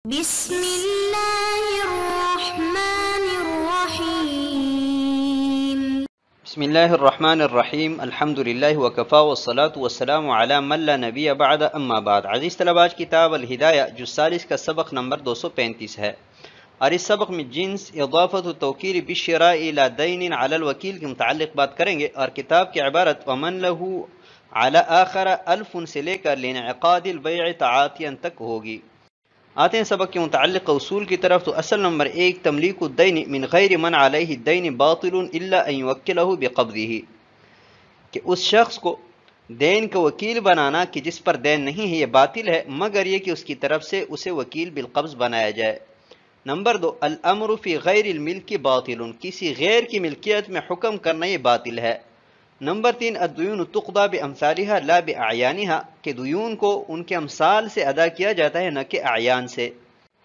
بسم الله الرحمن الرحيم. بسم الله الرحمن الرحیم الحمد للہ وکفا والصلاة والسلام علی من لا نبی بعد اما بعد. عزیز طلباء، کتاب الہدایہ جز 40 کا سبق نمبر 235 ہے، اور اس سبق میں جنس اضافت التوکیل بالشراء الی دین علی الوکیل کے متعلق بات کریں گے، اور کتاب کی عبارت ومن لہ علی آخر الف سے لے کر لانعقاد البیع تعاطیا تک ہوگی. آتے ہیں سبق کے متعلق اصول کی طرف. تو اصل نمبر 1، تملیک الدین من غیر من علیہ الدین باطل الا ان یوکلہ بقبضہ، کہ اس شخص کو دین کا وکیل بنانا کہ جس پر دین نہیں ہے یہ باطل ہے، مگر یہ کہ اس کی طرف سے اسے وکیل بالقبض بنایا جائے. نمبر 2، الامر فی غیر الملک باطل، کسی غیر کی ملکیت میں حکم کرنا یہ باطل ہے. نمبر 3، الدیون تقضی بامثالها لا باعیانها، کہ دیون کو ان کے امثال سے ادا کیا جاتا ہے نہ کہ اعیان سے.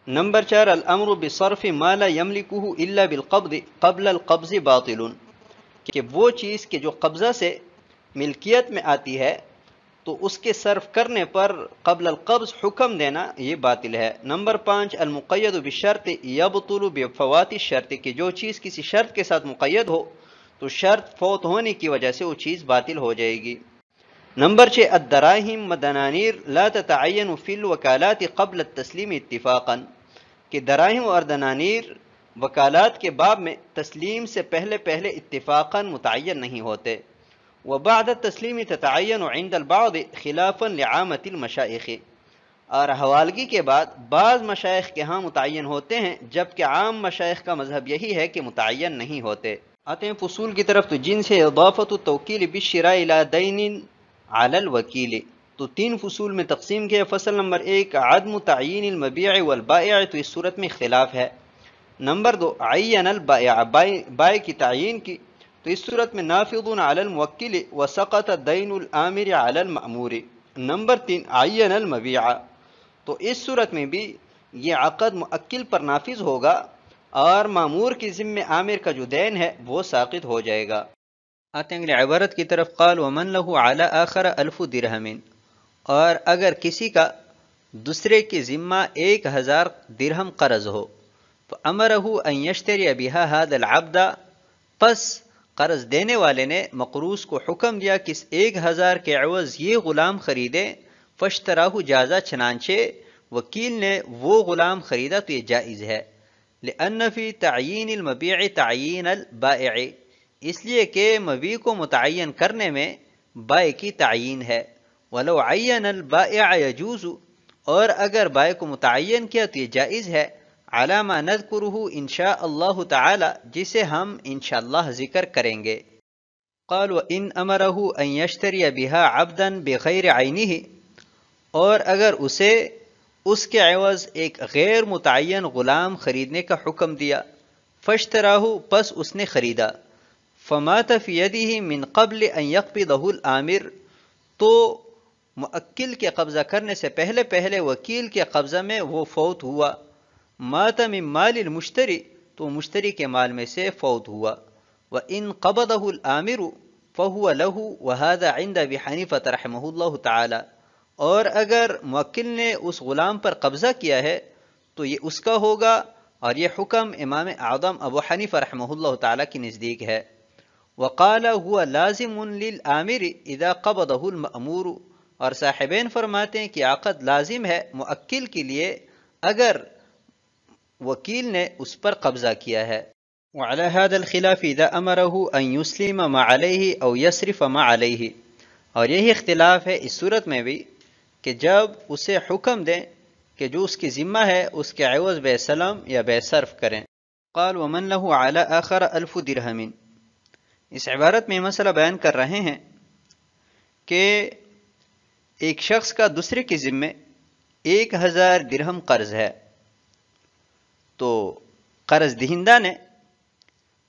نمبر 4، الامر بصرف ما لا یملکہ الا بالقبض قبل القبض باطل، کہ وہ چیز کہ جو قبضہ سے ملکیت میں آتی ہے تو اس کے صرف کرنے پر قبل القبض حکم دینا یہ باطل ہے. نمبر 5، المقید بالشرط یبطل بفوات الشرط، کہ جو چیز کسی شرط کے ساتھ مقید ہو تو شرط فوت ہونے کی وجہ سے وہ چیز باطل ہو جائے گی. نمبر 6، الدراہم والدنانیر لا تتعین فی الوکالات قبل التسلیم اتفاقا، کہ دراہم اور دنانیر وکالات کے باب میں تسلیم سے پہلے اتفاقا متعین نہیں ہوتے. وبعد التسلیم تتعین عند البعض خلافا لعامة المشائخ، اور حوالگی کے بعد بعض مشائخ کے ہاں متعین ہوتے ہیں، جبکہ عام مشائخ کا مذہب یہی ہے کہ متعین نہیں ہوتے. آتے ہیں فصول کی طرف. تو جنس اضافت التوکیل بالشراء الی دین علی الوکیل، تو 3 فصول میں تقسیم کیا. فصل نمبر 1، عدم تعیین المبیع والبائع، تو اس صورت میں اختلاف ہے. نمبر 2، عین البائع، بائع کی تعیین کی، تو اس صورت میں نافذ علی الموکل وسقط دین الامر علی المأمور. نمبر 3، عین المبیع، تو اس صورت میں بھی یہ عقد موکل پر نافذ ہوگا اور مامور کی ذمہ عامر کا جو دین ہے وہ ساقط ہو جائے گا. آتے ہیں عبارت کی طرف. قال ومن له علی آخر 1000 درہم، اور اگر کسی کا دوسرے کی ذمہ 1000 درہم قرض ہو، فامرہ ان یشتری بها هذا العبد، پس قرض دینے والے نے مقروض کو حکم دیا کہ اس 1000 کے عوض یہ غلام خریدے. فاشتراہ جازا، چنانچہ وکیل نے وہ غلام خریدا تو یہ جائز ہے. لأن فی تعیین المبیع تعیین البائع، اس لیے کہ مبیع کو متعین کرنے میں بائع کی تعیین ہے. ولو عین البائع یجوز، اور اگر بائع کو متعین کیا تو یہ جائز ہے. علی ما نذکرہ انشاء اللہ تعالی، جسے ہم انشاءاللہ ذکر کریں گے. قال وان امرہ ان یشتری بها عبدا بغیر عینہ، اور اگر اسے اس کے عوض ایک غیر متعین غلام خریدنے کا حکم دیا. فاشتراہ، پس اس نے خریدا. فمات فی یدہ من قبل ان یقبضہ الامر، تو موکل کے قبضہ کرنے سے پہلے وکیل کے قبضہ میں وہ فوت ہوا. مات من مال المشتری، تو مشتری کے مال میں سے فوت ہوا. وان قبضہ الامر فہو لہ وہذا عند ابی حنیفہ رحمہ اللہ تعالی، اور اگر موکل نے اس غلام پر قبضہ کیا ہے تو یہ اس کا ہوگا، اور یہ حکم امام اعظم ابو حنیفہ رحمہ اللہ تعالی کی نزدیک ہے. وقال هو لازم للآمر اذا قبضه المأمور، اور صاحبین فرماتے ہیں کہ عقد لازم ہے موکل کے لیے اگر وکیل نے اس پر قبضہ کیا ہے. وعلى هذا الخلاف اذا امره ان يسلم ما عليه او يصرف ما عليه، اور یہی اختلاف ہے اس صورت میں بھی کہ جب اسے حکم دیں کہ جو اس کی ذمہ ہے اس کے عوض بے سلم یا بے صرف کریں. قال ومن له على آخر 1000 درہم، اس عبارت میں مسئلہ بیان کر رہے ہیں کہ ایک شخص کا دوسرے کے ذمے 1000 درہم قرض ہے، تو قرض دہندہ نے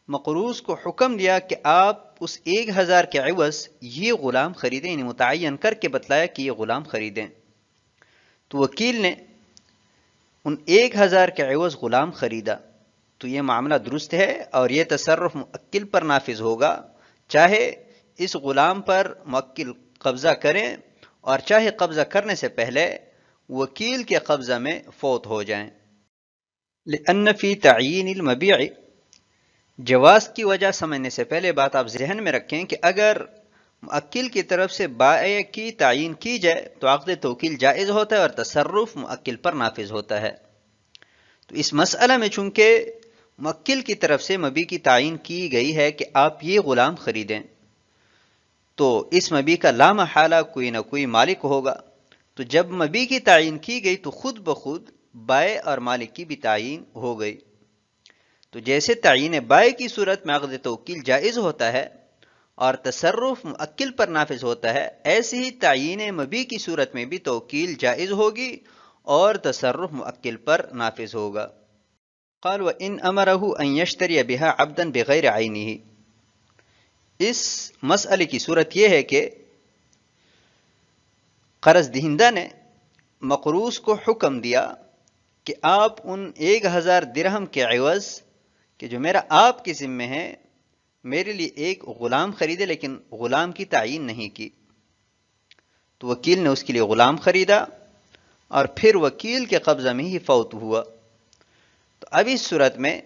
مقروض کو حکم دیا کہ آپ اس 1000 کے عوض یہ غلام خریدیں، یعنی متعین کر کے بتلایا کہ یہ غلام خریدیں. تو وکیل نے ان 1000 کے عوض غلام خریدا، تو یہ معاملہ درست ہے اور یہ تصرف موکل پر نافذ ہوگا، چاہے اس غلام پر موکل قبضہ کریں اور چاہے قبضہ کرنے سے پہلے وکیل کے قبضہ میں فوت ہو جائیں۔ لأن فی تعیین المبیع، جواز کی وجہ سمجھنے سے پہلے بات آپ ذہن میں رکھیں کہ اگر موکل کی طرف سے بائع کی تعیین کی جائے تو عقد توکیل جائز ہوتا ہے اور تصرف موکل پر نافذ ہوتا ہے۔ تو اس مسئلہ میں چونکہ موکل کی طرف سے مبیع کی تعیین کی گئی ہے کہ آپ یہ غلام خریدیں، تو اس مبیع کا لا محالہ کوئی نہ کوئی مالک ہوگا۔ تو جب مبیع کی تعیین کی گئی تو خود بخود بائع اور مالک کی بھی تعیین ہو گئی۔ تو جیسے تعیین بائع کی صورت میں عقد توکیل جائز ہوتا ہے اور تصرف موکل پر نافذ ہوتا ہے، ایسے ہی تعیین مبیع کی صورت میں بھی توکیل جائز ہوگی اور تصرف موکل پر نافذ ہوگا۔ قال وَإِنْ أَمَرَهُ أَنْ يَشْتَرِيَ بِهَا عَبْدًا بِغَيْرِ عَيْنِهِ، اس مسئلے کی صورت یہ ہے کہ قرض دہندہ نے مقروض کو حکم دیا کہ آپ ان 1000 درہم کے عوض کہ جو میرا آپ کے ذمے ہے، میرے لیے ایک غلام خریدے، لیکن غلام کی تعیین نہیں کی۔ تو وکیل نے اس کے لیے غلام خریدا اور پھر وکیل کے قبضہ میں ہی فوت ہوا۔ تو اب اس صورت میں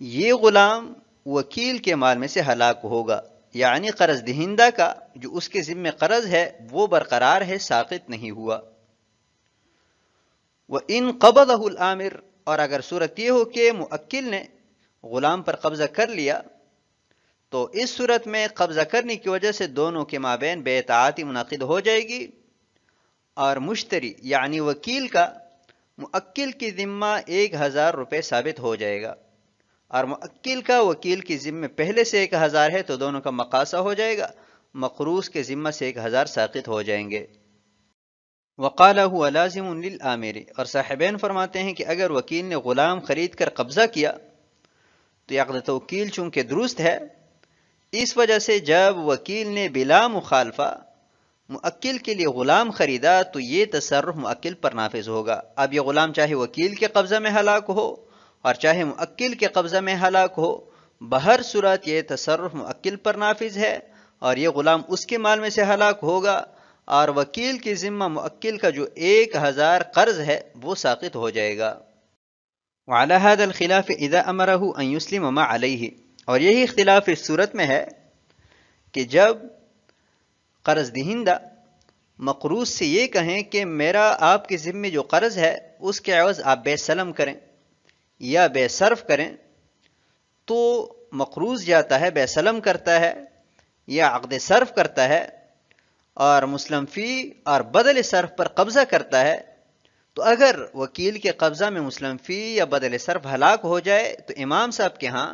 یہ غلام وکیل کے مال میں سے ہلاک ہوگا، یعنی قرض دہندہ کا جو اس کے ذمے قرض ہے وہ برقرار ہے، ساقط نہیں ہوا۔ وَإِن قَبَضَهُ الْآمِرُ، اور اگر صورت یہ ہو کہ موکل نے غلام پر قبضہ کر لیا، تو اس صورت میں قبضہ کرنے کی وجہ سے دونوں کے مابین بے اطاعتی منعقد ہو جائے گی، اور مشتری یعنی وکیل کا موکل کی ذمہ 1000 روپے ثابت ہو جائے گا، اور موکل کا وکیل کی ذمہ پہلے سے 1000 ہے تو دونوں کا مقاصہ ہو جائے گا، مقروض کے ذمہ سے 1000 ساقط ہو جائیں گے۔ وقال هو لازم للآمر، اور صاحبین فرماتے ہیں کہ اگر وکیل نے غلام خرید کر قبضہ کیا تو یہ عقد توکیل چونکہ درست ہے، اس وجہ سے جب وکیل نے بلا مخالفہ موکل کے لیے غلام خریدا تو یہ تصرف موکل پر نافذ ہوگا۔ اب یہ غلام چاہے وکیل کے قبضہ میں ہلاک ہو اور چاہے موکل کے قبضہ میں ہلاک ہو، بہر صورت یہ تصرف موکل پر نافذ ہے اور یہ غلام اس کے مال میں سے ہلاک ہوگا، اور وکیل کی ذمہ موکل کا جو 1000 قرض ہے وہ ساقط ہو جائے گا۔ وعلى هذا الخلاف اذا امره ان يسلم ما عليه، اور یہی اختلاف اس صورت میں ہے کہ جب قرض دہندہ مقروض سے یہ کہیں کہ میرا آپ کے ذمے جو قرض ہے اس کے عوض آپ بے سلم کریں یا بے صرف کریں، تو مقروض جاتا ہے بے سلم کرتا ہے یا عقد صرف کرتا ہے اور مسلم فی اور بدل صرف پر قبضہ کرتا ہے، تو اگر وکیل کے قبضہ میں مسلم فی یا بدل صرف ہلاک ہو جائے تو امام صاحب کے ہاں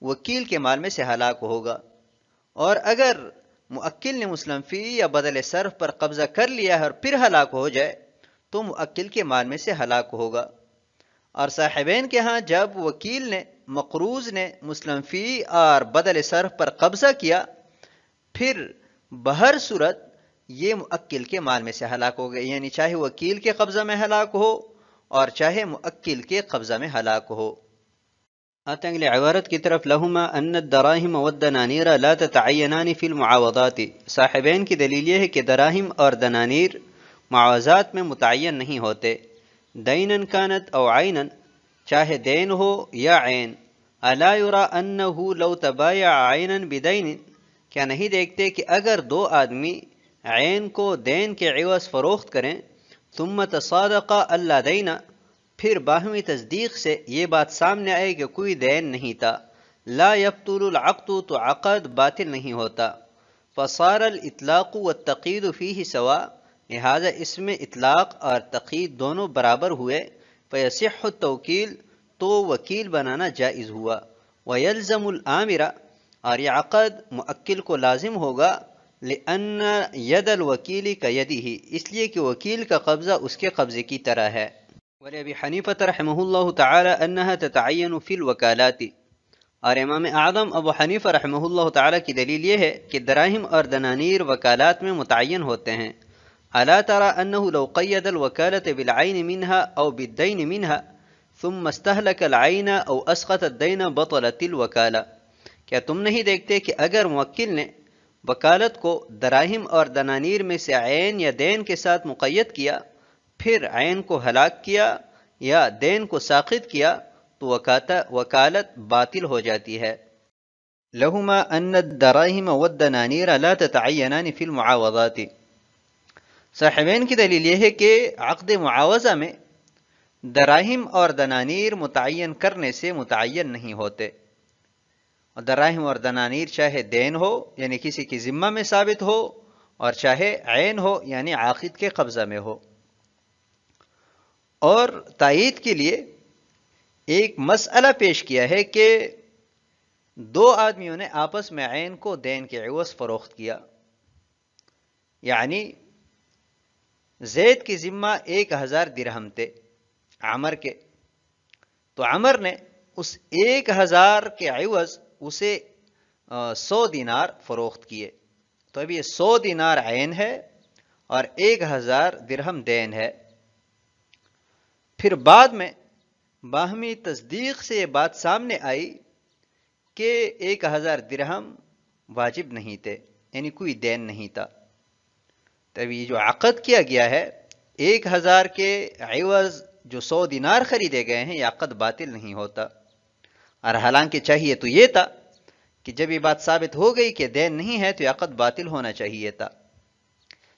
وکیل کے مال میں سے ہلاک ہوگا، اور اگر موکل نے مسلم فی یا بدل صرف پر قبضہ کر لیا ہے اور پھر ہلاک ہو جائے تو موکل کے مال میں سے ہلاک ہوگا۔ اور صاحبین کے ہاں جب وکیل نے مقروض نے مسلم فی اور بدل صرف پر قبضہ کیا، پھر بہر صورت یہ موکل کے مال میں سے ہلاک ہو گئے، یعنی چاہے وکیل کے قبضہ میں ہلاک ہو اور چاہے موکل کے قبضہ میں ہلاک ہو۔ آتے ہیں اگلی عبارت کی طرف، لہما ان الدراہم والدنانیر لا تتعینان فی المعاوضات، صاحبین کی دلیل یہ ہے کہ دراہم اور دنانیر معاوضات میں متعین نہیں ہوتے، دینا کانت او عینا، چاہے دین ہو یا عین، الا یرا انہ لو تبایع عینا بدین، کیا نہیں دیکھتے کہ اگر دو آدمی عین کو دین کے عوض فروخت کریں، ثم تصادقا اللہ دینا، پھر باہمی تصدیق سے یہ بات سامنے آئے کہ کوئی دین نہیں تھا، لا یبطل العقد، تو عقد باطل نہیں ہوتا، فصار الاطلاق والتقید فیہ سوا، لہذا اس میں اطلاق اور تقید دونوں برابر ہوئے، فیصح التوکیل، تو وکیل بنانا جائز ہوا، ویلزم الآمر، اور یہ عقد موکل کو لازم ہوگا، لأن ید الوکیل کیدہ، اس لیے کہ وکیل کا قبضہ اس کے قبضے کی طرح ہے۔ ولأبی حنیفہ رحمہ اللہ تعالی انہا تتعین فی الوکالات، اور امام اعظم ابو حنیفہ رحمہ اللہ تعالی کی دلیل یہ ہے کہ دراہم اور دنانیر وکالات میں متعین ہوتے ہیں۔ الا ترى انه لو قید الوکالۃ بالعین منها او بالدین منها ثم استهلك العین او اسقط الدین بطلت الوکالہ، کیا تم نہیں دیکھتے کہ اگر موکل نے وکالت کو دراہم اور دنانیر میں سے عین یا دین کے ساتھ مقید کیا، پھر عین کو ہلاک کیا یا دین کو ساقط کیا تو وکالت باطل ہو جاتی ہے۔ لہما ان الدراہم والدنانیر لا تتعینان فی المعاوضات، صاحبین کی دلیل یہ ہے کہ عقد معاوضہ میں دراہم اور دنانیر متعین کرنے سے متعین نہیں ہوتے، اور دراہم اور دنانیر چاہے دین ہو یعنی کسی کی ذمہ میں ثابت ہو، اور چاہے عین ہو یعنی عاقد کے قبضہ میں ہو۔ اور تائید کے لیے ایک مسئلہ پیش کیا ہے کہ دو آدمیوں نے آپس میں عین کو دین کے عوض فروخت کیا، یعنی زید کی ذمہ 1000 درہم تھے عمر کے، تو عمر نے اس 1000 کے عوض اسے 100 دینار فروخت کیے، تو اب یہ 100 دینار عین ہے اور 1000 درہم دین ہے۔ پھر بعد میں باہمی تصدیق سے یہ بات سامنے آئی کہ 1000 درہم واجب نہیں تھے، یعنی کوئی دین نہیں تھا، تب یہ جو عقد کیا گیا ہے 1000 کے عوض جو 100 دینار خریدے گئے ہیں، یہ عقد باطل نہیں ہوتا۔ اور حالانکہ چاہیے تو یہ تھا کہ جب یہ بات ثابت ہو گئی کہ دین نہیں ہے تو یہ عقد باطل ہونا چاہیے تھا،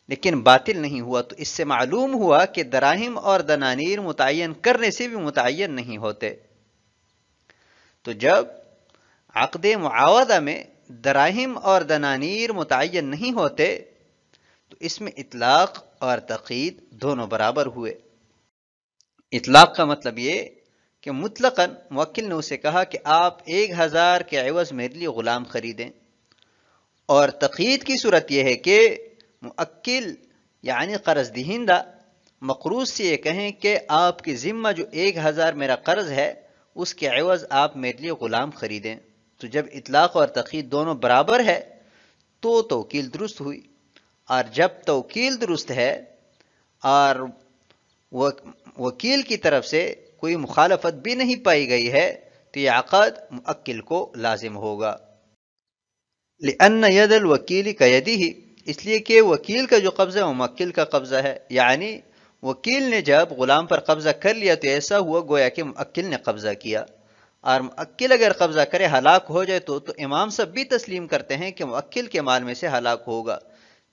لیکن باطل نہیں ہوا، تو اس سے معلوم ہوا کہ دراہم اور دنانیر متعین کرنے سے بھی متعین نہیں ہوتے۔ تو جب عقد معاوضہ میں دراہم اور دنانیر متعین نہیں ہوتے تو اس میں اطلاق اور تقیید دونوں برابر ہوئے۔ اطلاق کا مطلب یہ کہ مطلقاً موکل نے اسے کہا کہ آپ 1000 کے عوض میرے لیے غلام خریدیں، اور تقیید کی صورت یہ ہے کہ موکل یعنی قرض دہندہ مقروض سے یہ کہیں کہ آپ کی ذمہ جو 1000 میرا قرض ہے اس کے عوض آپ میرے لیے غلام خریدیں، تو جب اطلاق اور تقیید دونوں برابر ہے تو توکیل درست ہوئی، اور جب توکیل درست ہے اور وکیل کی طرف سے کوئی مخالفت بھی نہیں پائی گئی ہے تو یہ عقد موکل کو لازم ہوگا۔ لأن ید الوکیل کیدہ، اس لیے کہ وکیل کا جو قبضہ ہے وہ موکل کا قبضہ ہے، یعنی وکیل نے جب غلام پر قبضہ کر لیا تو ایسا ہوا گویا کہ موکل نے قبضہ کیا، اور موکل اگر قبضہ کرے ہلاک ہو جائے تو امام صاحب بھی تسلیم کرتے ہیں کہ موکل کے مال میں سے ہلاک ہوگا،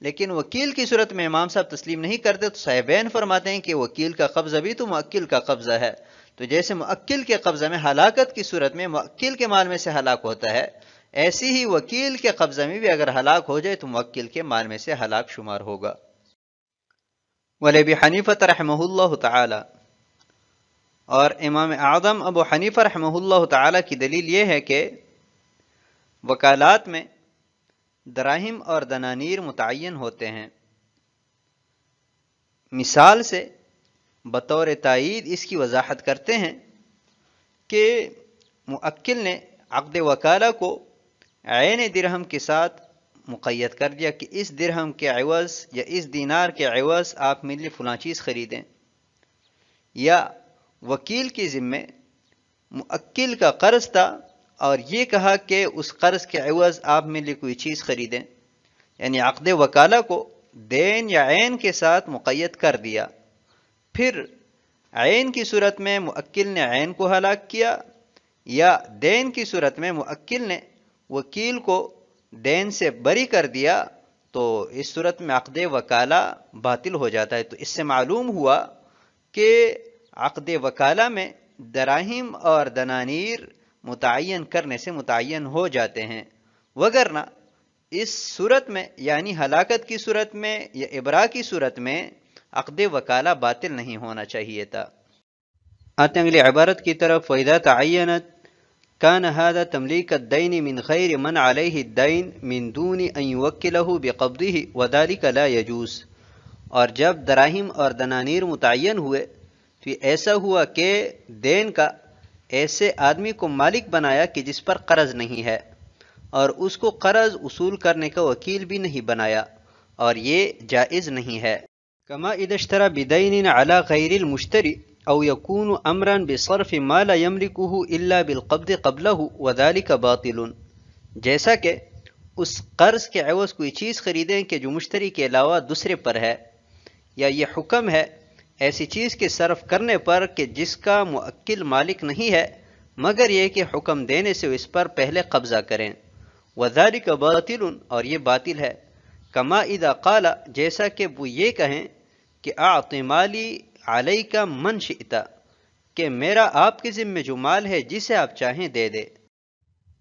لیکن وکیل کی صورت میں امام صاحب تسلیم نہیں کرتے، تو صاحبین فرماتے ہیں کہ وکیل کا قبضہ بھی تو موکل کا قبضہ ہے، تو جیسے موکل کے قبضہ میں ہلاکت کی صورت میں موکل کے مال میں سے ہلاک ہوتا ہے، ایسی ہی وکیل کے قبضہ میں بھی اگر ہلاک ہو جائے تو موکل کے مال میں سے ہلاک شمار ہوگا۔ ولابی حنیفہ رحمہ اللہ تعالی، اور امام اعظم ابو حنیفہ رحمہ اللہ تعالی کی دلیل یہ ہے کہ وکالات میں دراہم اور دنانیر متعین ہوتے ہیں۔ مثال سے بطور تائید اس کی وضاحت کرتے ہیں کہ موکل نے عقد وکالہ کو عین درہم کے ساتھ مقید کر دیا کہ اس درہم کے عوض یا اس دینار کے عوض آپ میرے لیے فلاں چیز خریدیں، یا وکیل کے ذمے موکل کا قرض تھا اور یہ کہا کہ اس قرض کے عوض آپ میرے لیے کوئی چیز خریدیں، یعنی عقد وکالہ کو دین یا عین کے ساتھ مقید کر دیا، پھر عین کی صورت میں موکل نے عین کو ہلاک کیا، یا دین کی صورت میں موکل نے وکیل کو دین سے بری کر دیا، تو اس صورت میں عقد وکالہ باطل ہو جاتا ہے۔ تو اس سے معلوم ہوا کہ عقد وکالہ میں دراہم اور دنانیر متعین کرنے سے متعین ہو جاتے ہیں، وگرنہ اس صورت میں یعنی ہلاکت کی صورت میں یا ابراء کی صورت میں عقد وکالہ باطل نہیں ہونا چاہیے تھا۔ آتے ہیں اگلی عبارت کی طرف، وَإِذَا تَعَيَّنَتْ كَانَ هَذَا تَمْلِيكَ الدَّيْنِ مِنْ غَيْرِ مَنْ عَلَيْهِ الدَّيْنِ مِنْ دُونِ أَنْ يُوَكِّلَهُ بِقَبْضِهِ وَذَلِكَ لَا يَجُوزُ، اور جب دراہم اور دنانیر متعین ہوئے تو یہ ایسا ہوا کہ دین کا ایسے آدمی کو مالک بنایا کہ جس پر قرض نہیں ہے، اور اس کو قرض اصول کرنے کا وکیل بھی نہیں بنایا، اور یہ جائز نہیں ہے۔ كما إذا اشترى بدين على غير المشتري أو يكون أمرا بصرف ما لا يملكه إلا بالقبض قبله وذلك باطل، جیسا کہ اس قرض کے عوض کوئی چیز خریدیں کہ جو مشتری کے علاوہ دوسرے پر ہے، یا یہ حکم ہے ایسی چیز کے صرف کرنے پر کہ جس کا موکل مالک نہیں ہے مگر یہ کہ حکم دینے سے اس پر پہلے قبضہ کریں۔ وذالک باطل، اور یہ باطل ہے، کما اذا قال، جیسا کہ وہ یہ کہیں کہ اعط مالی علیک من شئت، کہ میرا آپ کے ذمہ جو مال ہے جسے آپ چاہیں دے دے۔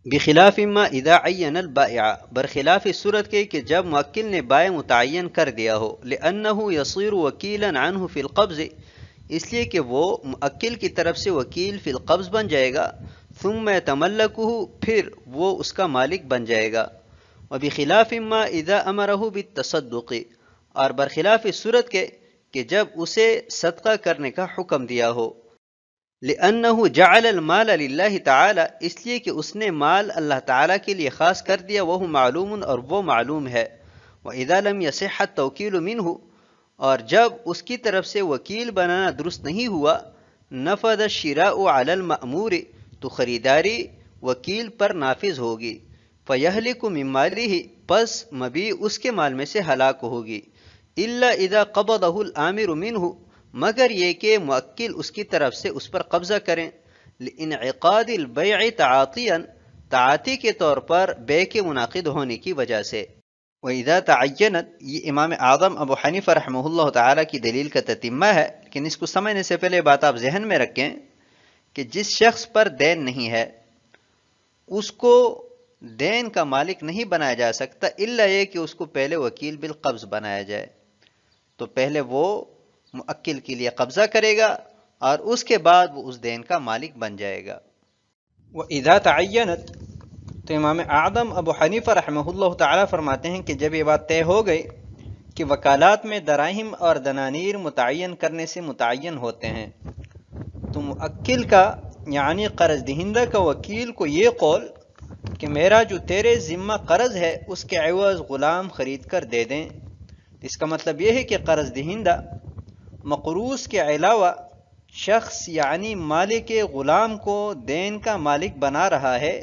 بخلاف ما اذا عین البائع، برخلاف اس صورت کے کہ جب موکل نے بائع متعین کر دیا ہو، لأنه يصير وکیلا عنہ فی القبض، اس لیے کہ وہ موکل کی طرف سے وکیل فی القبض بن جائے گا، ثم یتملکہ، پھر وہ اس کا مالک بن جائے گا۔ وبخلاف ما اذا امرہ بالتصدق، اور برخلاف اس صورت کے کہ جب اسے صدقہ کرنے کا حکم دیا ہو، لأنه جعل المال للہ تعالی، اس لیے کہ اس نے مال اللہ تعالیٰ کے لیے خاص کر دیا، وہ معلوم، اور وہ معلوم ہے۔ وإذا لم يصح التوکیل منہ، اور جب اس کی طرف سے وکیل بنانا درست نہیں ہوا، نفذ الشراء علی المأمور، تو خریداری وکیل پر نافذ ہوگی، فیہلک من مالہ، پس مبیع اس کے مال میں سے ہلاک ہوگی، الا اذا قبضہ الامر منہ، مگر یہ کہ موکل اس کی طرف سے اس پر قبضہ کریں، لانعقاد البیع تعاطیا، تعاطی کے طور پر بے کے منعقد ہونے کی وجہ سے۔ وَإِذَا تَعَيَّنَتْ، یہ امام اعظم ابو حنیفہ رحمہ اللہ تعالیٰ کی دلیل کا تتمہ ہے، لیکن اس کو سمجھنے سے پہلے بات آپ ذہن میں رکھیں کہ جس شخص پر دین نہیں ہے اس کو دین کا مالک نہیں بنایا جا سکتا الا یہ کہ اس کو پہلے وکیل بالقبض بنایا جائے۔ تو پہلے وہ موکل کے لیے قبضہ کرے گا اور اس کے بعد وہ اس دین کا مالک بن جائے گا۔ وَإِذَا تَعَيَّنَتْ، تو امام اعظم ابو حنیفہ رحمہ اللہ تعالیٰ فرماتے ہیں کہ جب یہ بات طے ہو گئی کہ وکالات میں دراہم اور دنانیر متعین کرنے سے متعین ہوتے ہیں، تو موکل کا یعنی قرض دہندہ کا وکیل کو یہ قول کہ میرا جو تیرے ذمہ قرض ہے اس کے عوض غلام خرید کر دے دیں، اس کا مطلب یہ ہے کہ قرض دہندہ مقروض کے علاوہ شخص یعنی مالک غلام کو دین کا مالک بنا رہا ہے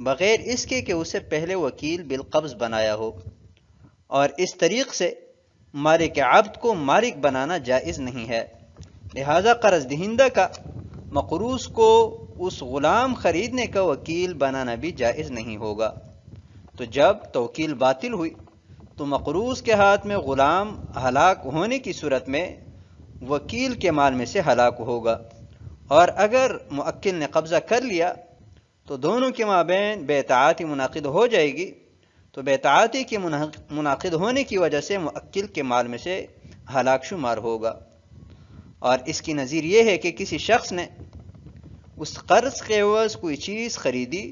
بغیر اس کے کہ اسے پہلے وکیل بالقبض بنایا ہو، اور اس طریق سے مالک عبد کو مالک بنانا جائز نہیں ہے، لہذا قرض دہندہ کا مقروض کو اس غلام خریدنے کا وکیل بنانا بھی جائز نہیں ہوگا۔ تو جب توکیل باطل ہوئی تو مقروض کے ہاتھ میں غلام ہلاک ہونے کی صورت میں وکیل کے مال میں سے ہلاک ہوگا، اور اگر موکل نے قبضہ کر لیا تو دونوں کے مابین بیعتعاتی منعقد ہو جائے گی، تو بیعتعاتی کے منعقد ہونے کی وجہ سے موکل کے مال میں سے ہلاک شمار ہوگا۔ اور اس کی نظیر یہ ہے کہ کسی شخص نے اس قرض کے عوض کوئی چیز خریدی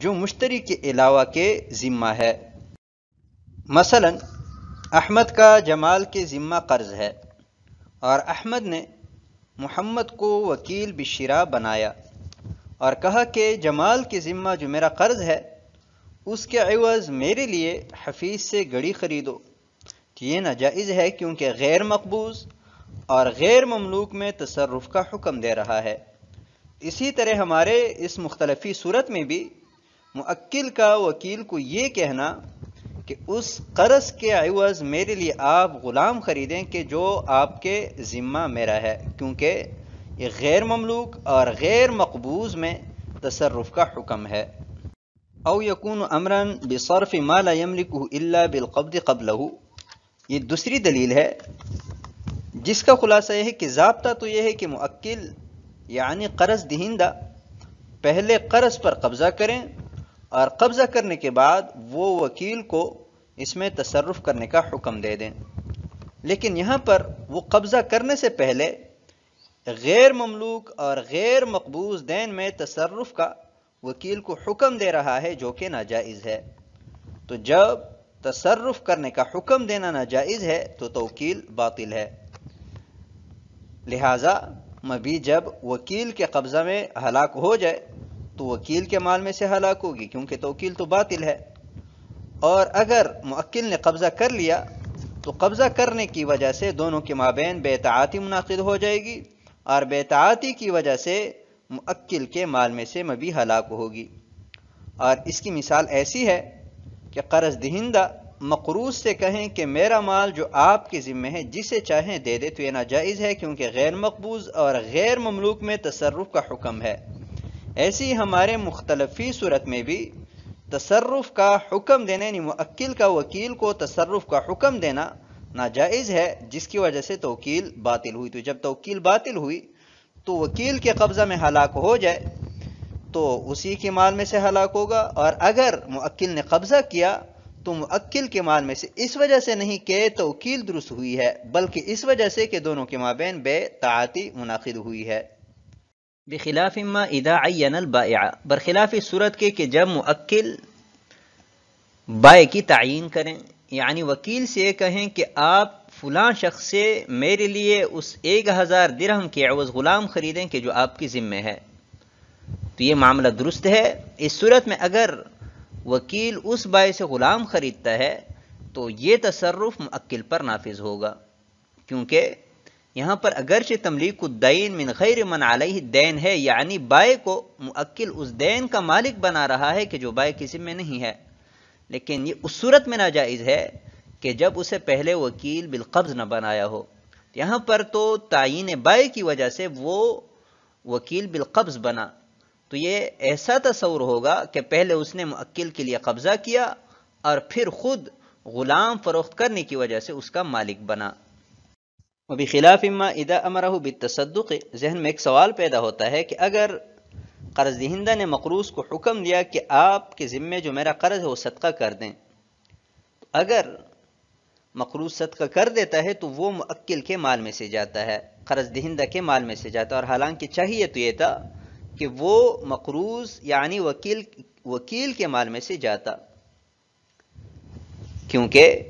جو مشتری کے علاوہ کے ذمہ ہے، مثلا احمد کا جمال کے ذمہ قرض ہے اور احمد نے محمد کو وکیل بالشراء بنایا اور کہا کہ جمال کے ذمہ جو میرا قرض ہے اس کے عوض میرے لیے حفیظ سے گڑی خریدو، تو یہ ناجائز ہے کیونکہ غیر مقبوض اور غیر مملوک میں تصرف کا حکم دے رہا ہے۔ اسی طرح ہمارے اس مختلفی صورت میں بھی موکل کا وکیل کو یہ کہنا کہ اس قرض کے عوض میرے لیے آپ غلام خریدیں کہ جو آپ کے ذمہ میرا ہے، کیونکہ یہ غیر مملوک اور غیر مقبوض میں تصرف کا حکم ہے۔ او یکون امرا بصرف ما لا یملکہ الا بالقبض قبلہ، یہ دوسری دلیل ہے جس کا خلاصہ یہ ہے کہ ضابطہ تو یہ ہے کہ موکل یعنی قرض دہندہ پہلے قرض پر قبضہ کریں اور قبضہ کرنے کے بعد وہ وکیل کو اس میں تصرف کرنے کا حکم دے دیں، لیکن یہاں پر وہ قبضہ کرنے سے پہلے غیر مملوک اور غیر مقبوض دین میں تصرف کا وکیل کو حکم دے رہا ہے جو کہ ناجائز ہے۔ تو جب تصرف کرنے کا حکم دینا ناجائز ہے تو توکیل باطل ہے، لہذا مبیع جب وکیل کے قبضہ میں ہلاک ہو جائے تو وکیل کے مال میں سے ہلاک ہوگی کیونکہ توکیل تو باطل ہے، اور اگر موکل نے قبضہ کر لیا تو قبضہ کرنے کی وجہ سے دونوں کے مابین بیعتعاتی منعقد ہو جائے گی اور بیعتعاتی کی وجہ سے موکل کے مال میں سے مبیع ہلاک ہوگی۔ اور اس کی مثال ایسی ہے کہ قرض دہندہ مقروض سے کہیں کہ میرا مال جو آپ کے ذمہ ہے جسے چاہیں دے دے تو یہ ناجائز ہے، کیونکہ غیر مقبوض اور غیر مملوک میں تصرف کا حکم ہے۔ ایسی ہمارے مختلفی صورت میں بھی تصرف کا حکم دینا، یعنی موکل کا وکیل کو تصرف کا حکم دینا ناجائز ہے، جس کی وجہ سے توکیل باطل ہوئی۔ تو جب توکیل باطل ہوئی تو وکیل کے قبضہ میں ہلاک ہو جائے تو اسی کے مال میں سے ہلاک ہوگا، اور اگر موکل نے قبضہ کیا تو موکل کے مال میں سے اس وجہ سے نہیں کہ توکیل درست ہوئی ہے، بلکہ اس وجہ سے کہ دونوں کے مابین بے تعاطی منعقد ہوئی ہے۔ بخلاف ما اذا عین البائع، برخلاف صورت کے کہ جب موکل بائع کی تعین کریں، یعنی وکیل سے یہ کہیں کہ آپ فلاں شخص سے میرے لیے اس 1000 درہم کے عوض غلام خریدیں کہ جو آپ کی ذمہ ہے، تو یہ معاملہ درست ہے۔ اس صورت میں اگر وکیل اس بائع سے غلام خریدتا ہے تو یہ تصرف موکل پر نافذ ہوگا، کیونکہ یہاں پر اگرچہ تملیک الدین من غیر من علیہ دین ہے، یعنی بائع کو موکل اس دین کا مالک بنا رہا ہے کہ جو بائع کی ذمہ نہیں ہے، لیکن یہ اس صورت میں ناجائز ہے کہ جب اسے پہلے وکیل بالقبض نہ بنایا ہو۔ یہاں پر تو تعین بائع کی وجہ سے وہ وکیل بالقبض بنا، تو یہ ایسا تصور ہوگا کہ پہلے اس نے موکل کے لیے قبضہ کیا اور پھر خود غلام فروخت کرنے کی وجہ سے اس کا مالک بنا۔ وبخلاف ما اذا امرہ بالتصدق، ذہن میں ایک سوال پیدا ہوتا ہے کہ اگر قرض دہندہ نے مقروض کو حکم دیا کہ آپ کے ذمے جو میرا قرض ہے وہ صدقہ کر دیں، تو اگر مقروض صدقہ کر دیتا ہے تو وہ موکل کے مال میں سے جاتا ہے، قرض دہندہ کے مال میں سے جاتا ہے، اور حالانکہ چاہیے تو یہ تھا کہ وہ مقروض یعنی وکیل کے مال میں سے جاتا، کیونکہ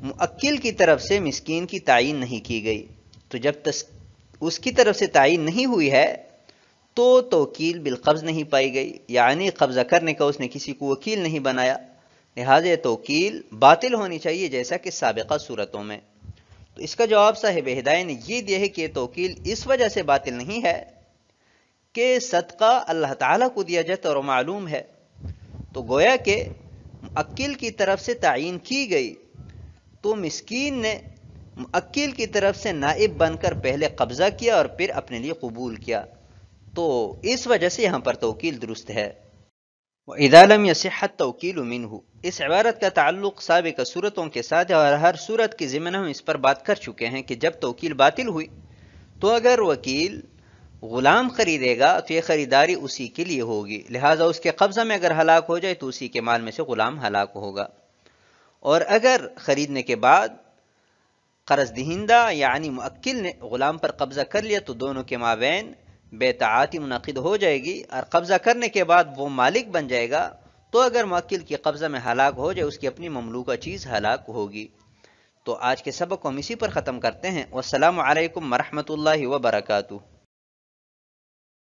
موکل کی طرف سے مسکین کی تعین نہیں کی گئی، تو جب اس کی طرف سے تعین نہیں ہوئی ہے تو توکیل بالقبض نہیں پائی گئی، یعنی قبضہ کرنے کا اس نے کسی کو وکیل نہیں بنایا، لہذا توکیل باطل ہونی چاہیے جیسا کہ سابقہ صورتوں میں۔ تو اس کا جواب صاحب ہدایہ نے یہ دیا ہے کہ توکیل اس وجہ سے باطل نہیں ہے کہ صدقہ اللہ تعالیٰ کو دیا جاتا اور معلوم ہے، تو گویا کہ موکل کی طرف سے تعین کی گئی تو مسکین نے موکل کی طرف سے نائب بن کر پہلے قبضہ کیا اور پھر اپنے لیے قبول کیا، تو اس وجہ سے یہاں پر توکیل درست ہے۔ وَإِذَا لَمْ يَصِحَّ التَّوْكِيلُ مِنْهُ، اس عبارت کا تعلق سابقہ صورتوں کے ساتھ ہے، اور ہر صورت کے ضمن ہم اس پر بات کر چکے ہیں کہ جب توکیل باطل ہوئی تو اگر وکیل غلام خریدے گا تو یہ خریداری اسی کے لیے ہوگی، لہٰذا اس کے قبضہ میں اگر ہلاک ہو جائے تو اسی کے مال میں سے غلام ہلاک ہوگا، اور اگر خریدنے کے بعد قرض دہندہ یعنی موکل نے غلام پر قبضہ کر لیا تو دونوں کے مابین بے تعاطی منعقد ہو جائے گی، اور قبضہ کرنے کے بعد وہ مالک بن جائے گا، تو اگر موکل کی قبضہ میں ہلاک ہو جائے اس کی اپنی مملوکہ چیز ہلاک ہوگی۔ تو آج کے سبق کو ہم اسی پر ختم کرتے ہیں۔ والسلام علیکم ورحمۃ اللہ وبرکاتہ۔